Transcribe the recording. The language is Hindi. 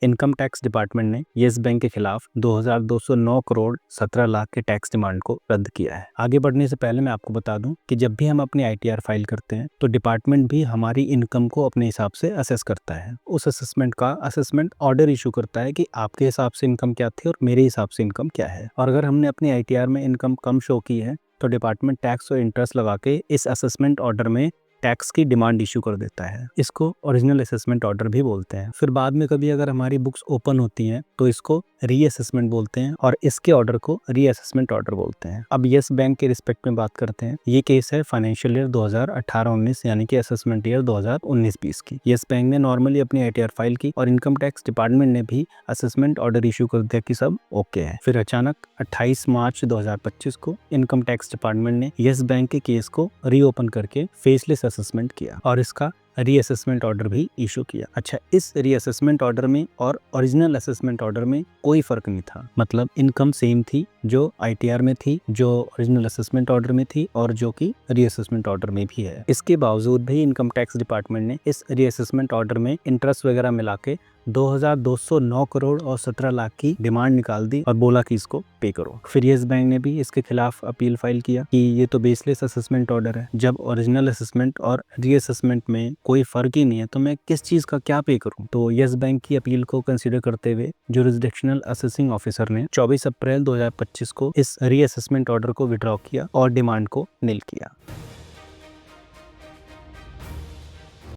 इनकम टैक्स डिपार्टमेंट ने येस बैंक के खिलाफ 2209 करोड़ 17 लाख के टैक्स डिमांड को रद्द किया है। आगे बढ़ने से पहले मैं आपको बता दूं कि जब भी हम अपनी आईटीआर फाइल करते हैं तो डिपार्टमेंट भी हमारी इनकम को अपने हिसाब से असेस करता है। उस असेसमेंट का असेसमेंट ऑर्डर इशू करता है कि आपके हिसाब से इनकम क्या थी और मेरे हिसाब से इनकम क्या है। और अगर हमने अपनी आईटीआर में इनकम कम शो की है तो डिपार्टमेंट टैक्स और इंटरेस्ट लगा के इस असेसमेंट ऑर्डर में टैक्स की डिमांड इशू कर देता है। इसको ओरिजिनल असेसमेंट ऑर्डर भी बोलते हैं। फिर बाद में कभी अगर हमारी बुक्स ओपन होती हैं तो इसको रीअसेसमेंट बोलते हैं और इसके ऑर्डर को रीअसेसमेंट ऑर्डर बोलते हैं। अब येस बैंक के रिस्पेक्ट में बात करते हैं। ये केस है फाइनेंशियल ईयर 2018-19 यानी कि असेसमेंट ईयर 2019-20 की। येस बैंक ने नॉर्मली अपनी आईटीआर फाइल की और इनकम टैक्स डिपार्टमेंट ने भी असेसमेंट ऑर्डर इशू कर दिया कि सब ओके है। फिर अचानक 28 मार्च 2025 को इनकम टैक्स डिपार्टमेंट ने येस बैंक के केस को रीओपन करके फेसलेस असेसमेंट किया और इसका रीअसेसमेंट ऑर्डर भी इशू किया। अच्छा, इस रीअसेसमेंट ऑर्डर में और ओरिजिनल असेसमेंट ऑर्डर में कोई फर्क नहीं था। मतलब इनकम सेम थी जो आईटीआर में थी, जो ओरिजिनल असेसमेंट ऑर्डर में थी और जो कि रीअसेसमेंट ऑर्डर में भी है। इसके बावजूद भी इनकम टैक्स डिपार्टमेंट ने इस रीअसेसमेंट ऑर्डर में इंटरेस्ट वगैरह मिला के 2209 करोड़ और 17 लाख की डिमांड निकाल दी और बोला कि इसको पे करो। फिर येस बैंक ने भी इसके खिलाफ अपील फाइल किया कि ये तो बेसलेस असेसमेंट ऑर्डर है। जब ओरिजिनल असेसमेंट और रीअसेसमेंट में कोई फर्क ही नहीं है तो मैं किस चीज का क्या पे करूं। तो येस बैंक की अपील को कंसीडर करते हुए जुरिसडिक्शनल असेसिंग ऑफिसर ने 24 अप्रैल 2025 को इस रीअसेसमेंट ऑर्डर को विड्रॉ किया और डिमांड को निल किया।